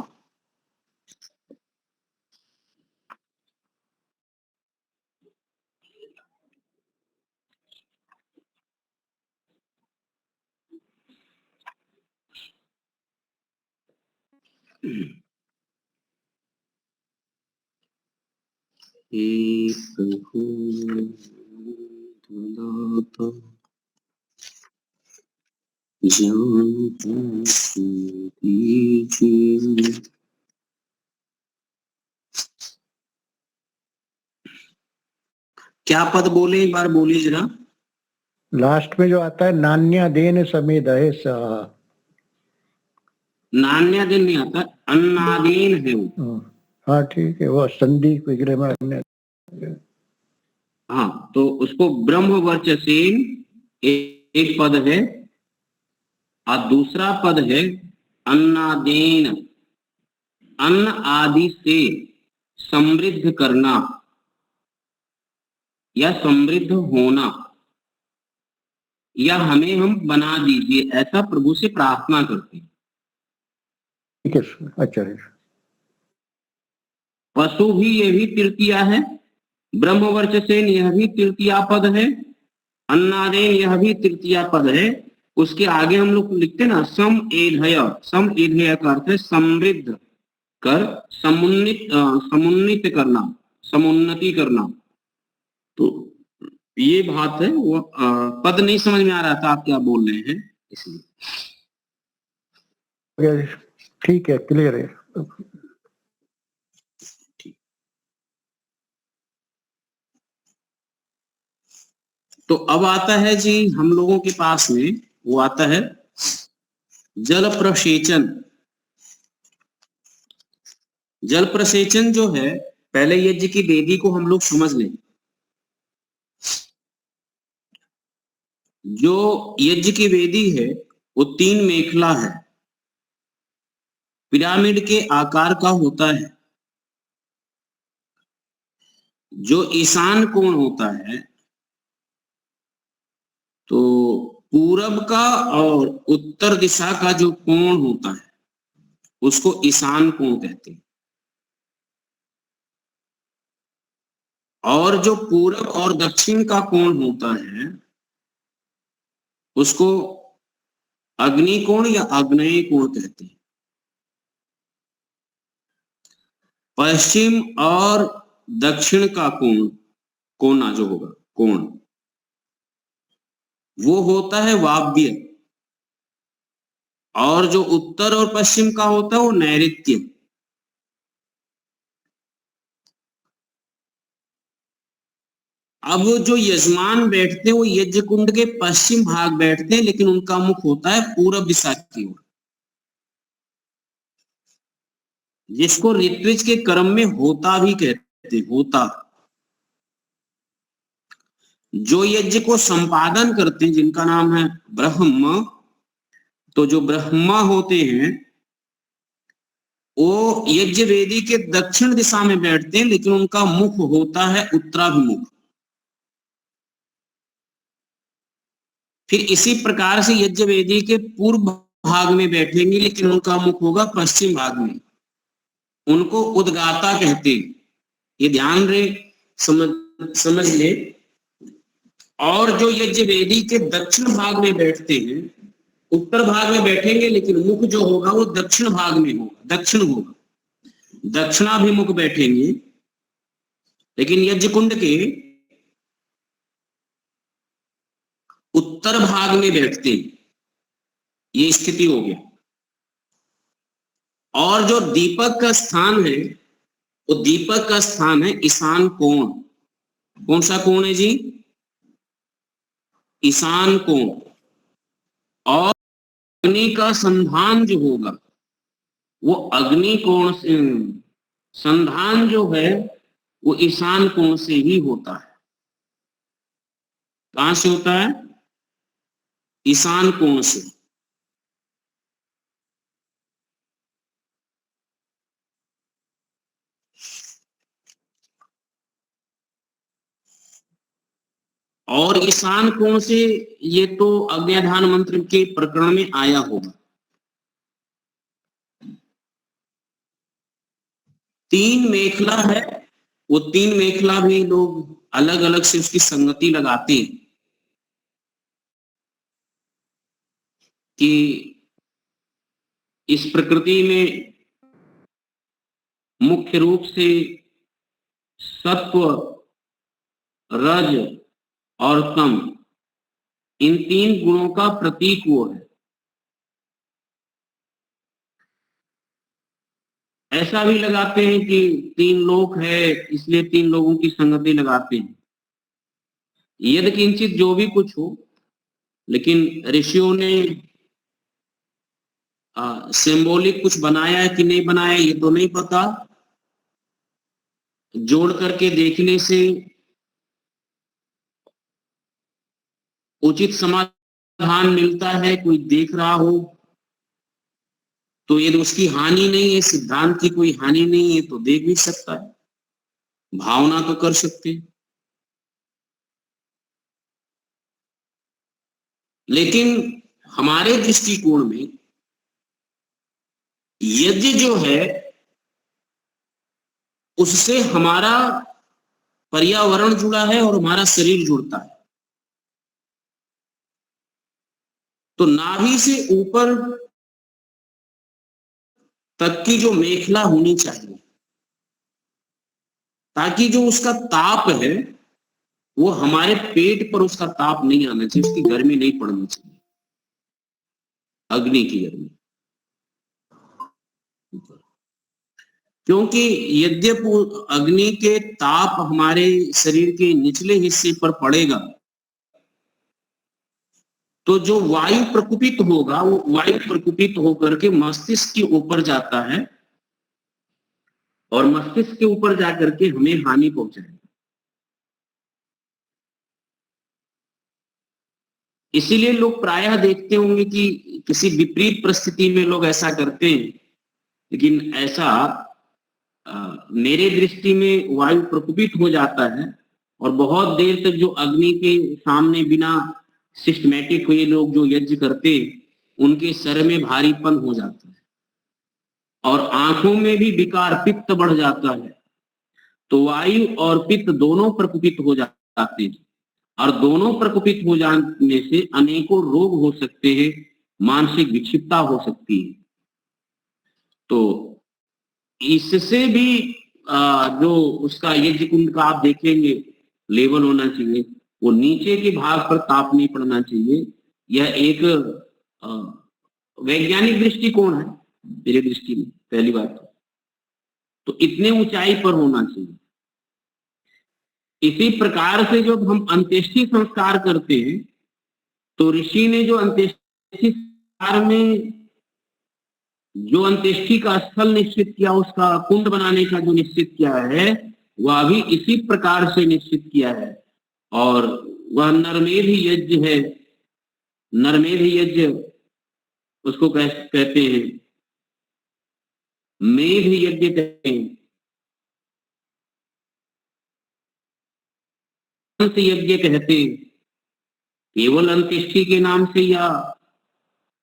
क्या पद बोले, एक बार बोलिए जरा। लास्ट में जो आता है नान्या देन समिधय स्वाहा। नान्या दिन नहीं आता, अन्नादीन है वो। हाँ ठीक है, वो संधि वगैरह में अन्य। हाँ, तो उसको ब्रह्म वर्चसेन एक पद है और दूसरा पद है अन्नादेन, अन्न आदि से समृद्ध करना या समृद्ध होना, या हमें हम बना दीजिए, ऐसा प्रभु से प्रार्थना करते हैं। ठीक है, अच्छा है। पशु भी ये भी तृतीया है, ब्रह्मवर्चसेन यह भी तृतीया पद है, अन्नादेन यह भी तृतीया पद है। उसके आगे हम लोग लिखते ना सम एधय। सम एधय का अर्थ है समृद्ध कर, समुन्नत करना, समुन्नति करना। तो ये बात है। वो पद नहीं समझ में आ रहा था आप क्या बोल रहे हैं, इसलिए। ठीक है, क्लियर है। तो अब आता है जी हम लोगों के पास में, वो आता है जल प्रसेचन। जल प्रसेचन जो है, पहले यज्ञ की वेदी को हम लोग समझ लें। जो यज्ञ की वेदी है वो 3 मेखला है, पिरामिड के आकार का होता है। जो ईशान कोण होता है, तो पूरब का और उत्तर दिशा का जो कोण होता है उसको ईशान कोण कहते हैं। और जो पूरब और दक्षिण का कोण होता है उसको अग्नि कोण या आग्नेय कोण कहते हैं। पश्चिम और दक्षिण का कोना जो होगा कोण, वो होता है वाव्य, और जो उत्तर और पश्चिम का होता है वो नैऋत्य। अब जो यजमान बैठते हैं वो यज्ञ कुंड के पश्चिम भाग बैठते हैं, लेकिन उनका मुख होता है पूरब दिशा की ओर, जिसको ऋत्विज के क्रम में होता भी कहते हैं। होता, जो यज्ञ को संपादन करते हैं जिनका नाम है ब्रह्म, तो जो ब्रह्मा होते हैं वो यज्ञ वेदी के दक्षिण दिशा में बैठते हैं, लेकिन उनका मुख होता है उत्तराभिमुख। फिर इसी प्रकार से यज्ञ वेदी के पूर्व भाग में बैठेंगे, लेकिन उनका मुख होगा पश्चिम भाग में। उनको उद्गाता कहते हैं, ये ध्यान रहे, समझ ले। और जो यज्ञ वेदी के दक्षिण भाग में बैठते हैं, उत्तर भाग में बैठेंगे लेकिन मुख जो होगा वो दक्षिण भाग में होगा, दक्षिण होगा, दक्षिणाभिमुख बैठेंगे। लेकिन यज्ञ कुंड के उत्तर भाग में बैठते हैं, ये स्थिति हो गया। और जो दीपक का स्थान है, वो दीपक का स्थान है ईशान कोण। कौन सा कोण है जी? ईशान कोण। और अग्नि का संधान जो होगा वो अग्नि कोण से, संधान जो है वो ईशान कोण से ही होता है। कहां से होता है? ईशान कोण से। और ईशान कोण से, ये तो अज्ञाधान मंत्र के प्रकरण में आया होगा। 3 मेखला है, वो 3 मेखला भी लोग अलग अलग से उसकी संगति लगाते हैं कि इस प्रकृति में मुख्य रूप से सत्व, रज और तम, इन 3 गुणों का प्रतीक वो है। ऐसा भी लगाते हैं कि 3 लोक है इसलिए 3 लोगों की संगति लगाते हैं। यदि किंचित जो भी कुछ हो, लेकिन ऋषियों ने सिंबॉलिक कुछ बनाया है कि नहीं बनाया ये तो नहीं पता। जोड़ करके देखने से उचित समाधान मिलता है। कोई देख रहा हो तो यदि उसकी हानि नहीं है, सिद्धांत की कोई हानि नहीं है, तो देख भी सकता है, भावना तो कर सकते हैं। लेकिन हमारे दृष्टिकोण में यज्ञ जो है उससे हमारा पर्यावरण जुड़ा है और हमारा शरीर जुड़ता है। तो नाभि से ऊपर तक की जो मेखला होनी चाहिए, ताकि जो उसका ताप है वो हमारे पेट पर उसका ताप नहीं आना चाहिए, उसकी गर्मी नहीं पड़नी चाहिए, अग्नि की गर्मी। क्योंकि यद्यपि अग्नि के ताप हमारे शरीर के निचले हिस्से पर पड़ेगा, तो जो वायु प्रकुपित होगा वो वायु प्रकुपित होकर के मस्तिष्क के ऊपर जाता है और मस्तिष्क के ऊपर जाकर के हमें हानि पहुंचाएगा। इसीलिए लोग प्रायः देखते होंगे कि किसी विपरीत परिस्थिति में लोग ऐसा करते हैं, लेकिन ऐसा मेरे दृष्टि में वायु प्रकोपित हो जाता है और बहुत देर तक जो अग्नि के सामने बिना सिस्टमेटिक हुए लोग जो यज्ञ करते उनके सर में भारीपन हो जाता है और आंखों में भी विकार पित्त बढ़ जाता है। तो वायु और पित्त दोनों प्रकोपित हो जाते हैं और दोनों प्रकोपित हो जाने से अनेकों रोग हो सकते हैं, मानसिक विक्षिप्तता हो सकती है। तो इससे भी जो उसका यज्ञ कुंड का आप देखेंगे लेवल होना चाहिए, वो नीचे के भाग पर ताप नहीं पड़ना चाहिए। यह एक वैज्ञानिक दृष्टिकोण है मेरे दृष्टि में। पहली बात तो इतने ऊंचाई पर होना चाहिए। इसी प्रकार से जब हम अंत्येष्टि संस्कार करते हैं तो ऋषि ने जो अंत्येष्टि संस्कार में जो अंत्येष्टि का स्थल निश्चित किया, उसका कुंड बनाने का जो निश्चित किया है वह भी इसी प्रकार से निश्चित किया है और वह नरमेध यज्ञ है। नरमेध यज्ञ उसको कहते हैं, मेध यज्ञ कहते हैं, यज्ञ कहते हैं। केवल अंत्येष्टि के नाम से या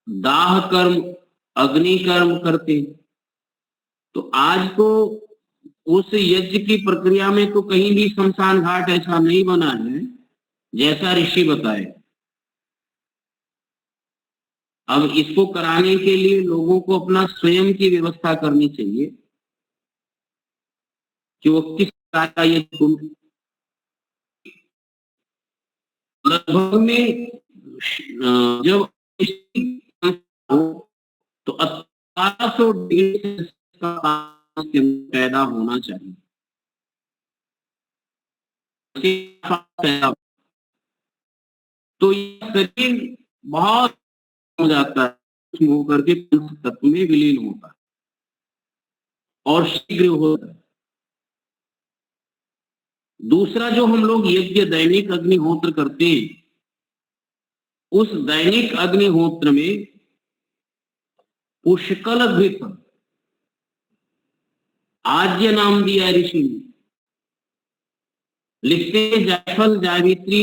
दाह कर्म अग्नि कर्म करते। तो आज तो उस यज्ञ की प्रक्रिया में तो कहीं भी शमशान घाट ऐसा नहीं बना है जैसा ऋषि बताए। अब इसको कराने के लिए लोगों को अपना स्वयं की व्यवस्था करनी चाहिए कि वो किस प्रकार का ये लगभग में जब तो 1800 डिग्री पैदा होना चाहिए। तो ये शरीर बहुत हो जाता है, होकर के तत्व में विलीन होता है और शीघ्र होता है। दूसरा जो हम लोग यज्ञ दैनिक अग्निहोत्र करते हैं, उस दैनिक अग्निहोत्र में पुष्कल घृत आज्य नाम दिया ऋषि ने। लिखते हैं जायफल जावित्री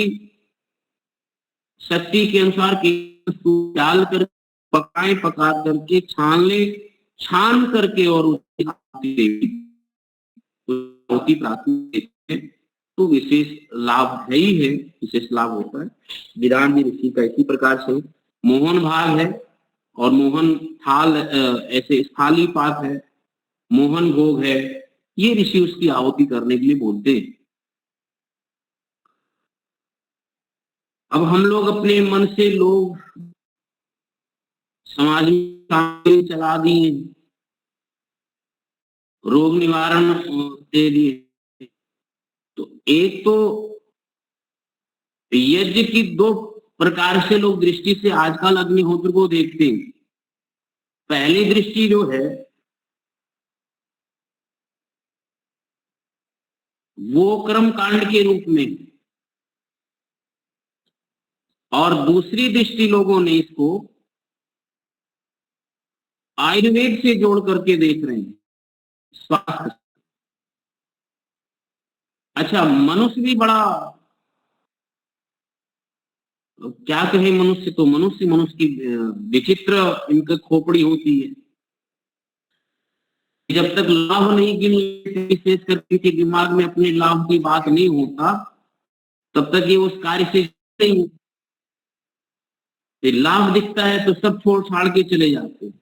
शक्ति के अनुसार डाल कर पकाए, पका करके छान ले, छान करके और उसकी प्राथमिक तो विशेष लाभ है ही है, विशेष लाभ होता है। विरान ऋषि का इसी प्रकार से मोहन भाग है और मोहन थाल ऐसे स्थाली पाक है, मोहन भोग है, ये ऋषि उसकी आहुति करने के लिए बोलते हैं। अब हम लोग अपने मन से लोग समाज में चला दिए रोग निवारण के लिए। तो एक तो यज्ञ की दो प्रकार से लोग दृष्टि से आजकल अग्निहोत्र को देखते हैं। पहली दृष्टि जो है वो कर्म कांड के रूप में, और दूसरी दृष्टि लोगों ने इसको आयुर्वेद से जोड़ करके देख रहे हैं, स्वास्थ्य। अच्छा, मनुष्य भी बड़ा क्या कहे, मनुष्य तो मनुष्य की विचित्र इनकी खोपड़ी होती है। जब तक लाभ नहीं गिन, विशेष करके के दिमाग में अपने लाभ की बात नहीं होता, तब तक ये उस कार्य से नहीं। लाभ दिखता है तो सब छोड़ छाड़ के चले जाते हैं।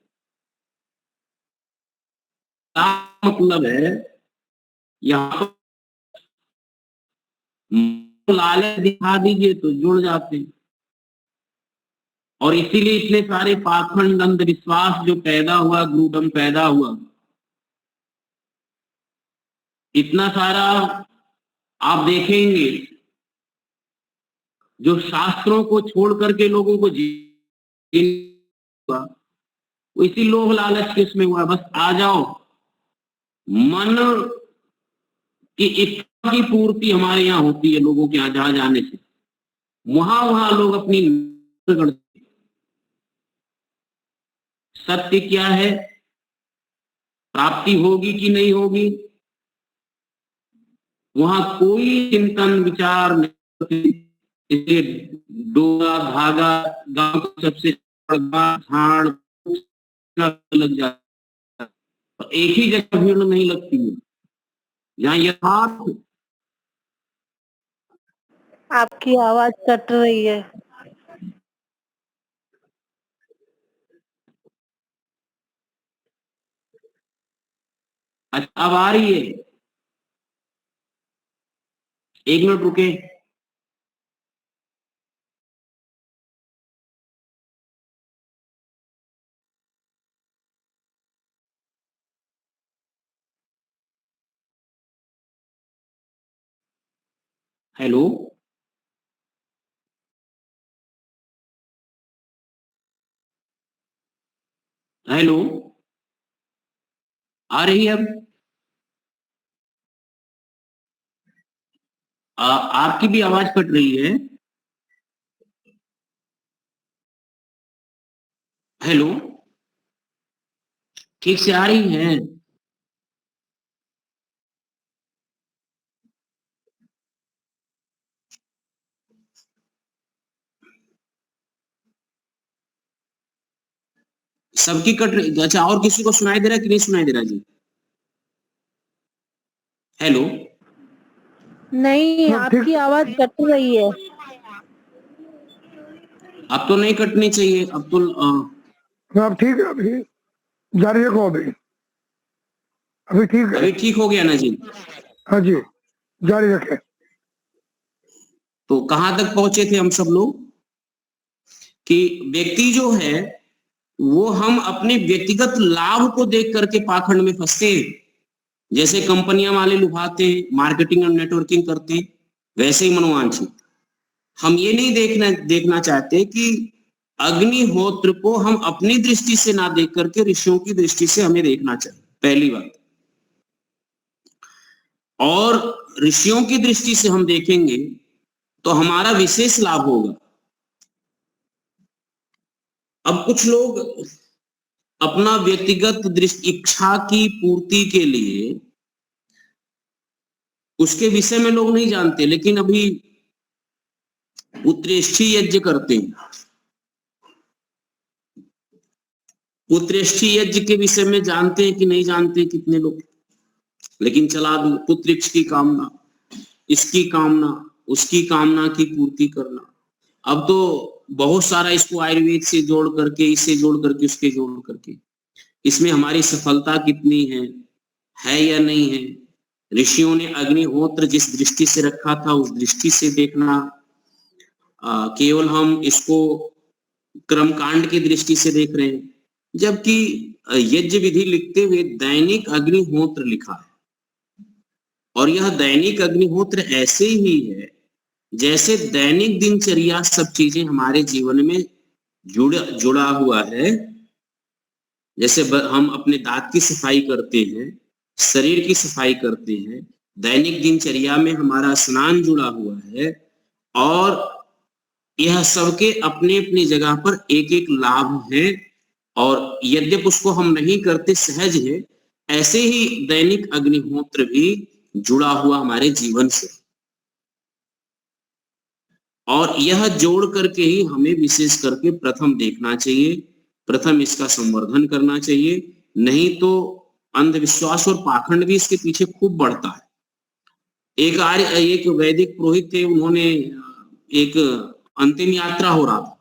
मतलब है यहाँ लालच दिखा दीजिए तो जुड़ जाते हैं। और इसीलिए इतने सारे पाखंड अंधविश्वास जो पैदा हुआ, ग्रुपम पैदा हुआ, इतना सारा आप देखेंगे जो शास्त्रों को छोड़ करके लोगों को इसी लोभ लालच के उसमें हुआ। बस आ जाओ, मन की इच्छा की पूर्ति हमारे यहाँ होती है लोगों के यहाँ, जहां जाने से वहां लोग अपनी करते। सत्य क्या है, प्राप्ति होगी कि नहीं होगी, वहां कोई चिंतन विचार नहीं। इसलिए डोरा धागा गांव का सबसे झाड़ लग जाता है, एक ही जगह भीड़ नहीं लगती है। जहाँ यथार्थ आपकी आवाज कट रही है। अब आ रही है, एक मिनट रुके। हेलो, हेलो, आ रही है अब? आपकी भी आवाज कट रही है। हेलो, ठीक से आ रही है? सबकी कट रही? अच्छा, और किसी को सुनाई दे रहा है कि नहीं सुनाई दे रहा जी? हेलो, नहीं, हाँ, ठीक। आपकी आवाज कट रही है। अब तो नहीं कटनी चाहिए, अब तो हाँ, ठीक है, अभी जारी रखो। अभी ठीक है। अभी ठीक हो गया ना जी? हाँ जी, जारी रखें। तो कहां तक पहुंचे थे हम सब लोग कि व्यक्ति जो है वो हम अपने व्यक्तिगत लाभ को देख करके पाखंड में फंसते हैं। जैसे कंपनियां वाले लुभाते हैं, मार्केटिंग और नेटवर्किंग करते हैं, वैसे ही मनोवांछित हम ये नहीं देखना चाहते कि अग्निहोत्र को हम अपनी दृष्टि से ना देख करके ऋषियों की दृष्टि से हमें देखना चाहिए, पहली बात। और ऋषियों की दृष्टि से हम देखेंगे तो हमारा विशेष लाभ होगा। अब कुछ लोग अपना व्यक्तिगत दृष्टि इच्छा की पूर्ति के लिए, उसके विषय में लोग नहीं जानते, लेकिन अभी पुत्रेष्ठी यज्ञ करते हैं। पुत्रेष्ठी यज्ञ के विषय में जानते हैं कि नहीं जानते कितने लोग, लेकिन चला दो पुत्रिक्ष की कामना, इसकी कामना, उसकी कामना की पूर्ति करना। अब तो बहुत सारा इसको आयुर्वेद से जोड़ करके, इससे जोड़ करके, उसके जोड़ करके, इसमें हमारी सफलता कितनी है या नहीं है। ऋषियों ने अग्निहोत्र जिस दृष्टि से रखा था उस दृष्टि से देखना। केवल हम इसको कर्मकांड की दृष्टि से देख रहे हैं, जबकि यज्ञ विधि लिखते हुए दैनिक अग्निहोत्र लिखा है। और यह दैनिक अग्निहोत्र ऐसे ही है जैसे दैनिक दिनचर्या सब चीजें हमारे जीवन में जुड़ा हुआ है। जैसे हम अपने दांत की सफाई करते हैं, शरीर की सफाई करते हैं, दैनिक दिनचर्या में हमारा स्नान जुड़ा हुआ है। और यह सबके अपने अपनी जगह पर एक एक लाभ है। और यद्यपि उसको हम नहीं करते, सहज है, ऐसे ही दैनिक अग्निहोत्र भी जुड़ा हुआ हमारे जीवन से। और यह जोड़ करके ही हमें विशेष करके प्रथम देखना चाहिए, प्रथम इसका संवर्धन करना चाहिए। नहीं तो अंधविश्वास और पाखंड भी इसके पीछे खूब बढ़ता है। एक वैदिक पुरोहित थे, उन्होंने एक अंतिम यात्रा हो रहा था,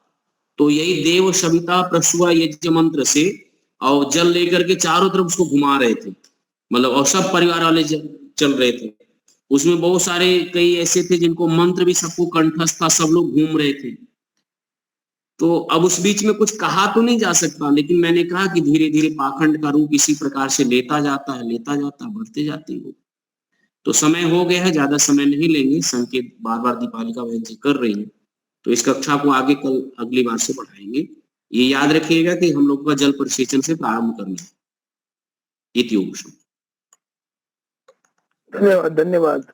तो यही देव सविता प्रसुआ यज्ञ मंत्र से और जल लेकर के चारों तरफ उसको घुमा रहे थे, मतलब, और सब परिवार वाले चल रहे थे। उसमें बहुत सारे कई ऐसे थे जिनको मंत्र भी सबको कंठस्थ था, सब लोग घूम रहे थे। तो अब उस बीच में कुछ कहा तो नहीं जा सकता, लेकिन मैंने कहा कि धीरे धीरे पाखंड का रूप इसी प्रकार से लेता जाता है, बढ़ते जाते हैं। तो समय हो गया है, ज्यादा समय नहीं लेंगे। संकेत बार बार दीपालिका बहन जी कर रही है, तो इस कक्षा को आगे कल अगली बार से बढ़ाएंगे। ये याद रखिएगा कि हम लोग का जल परिसेचन से प्रारंभ करना है। इति उक्तम। धन्यवाद, धन्यवाद।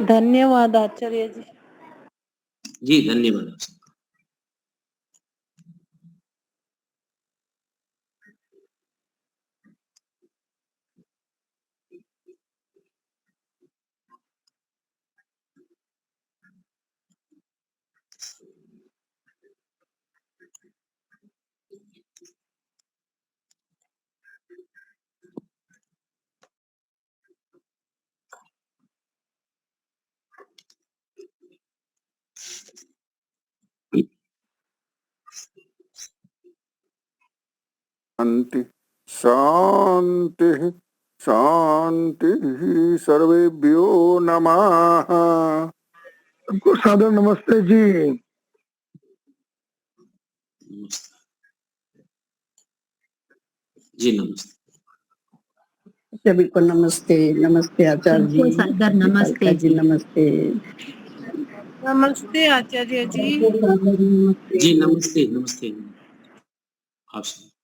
धन्यवाद आचार्य जी। जी धन्यवाद आप सबका। शांति शांति शांति सर्वेभ्यो नमः। सबको सादर नमस्ते जी। नमस्ते जी, नमस्ते सभी को नमस्ते। नमस्ते आचार्य जी, सादर नमस्ते जी, नमस्ते। नमस्ते आचार्य जी। जी, नमस्ते नमस्ते आप सब।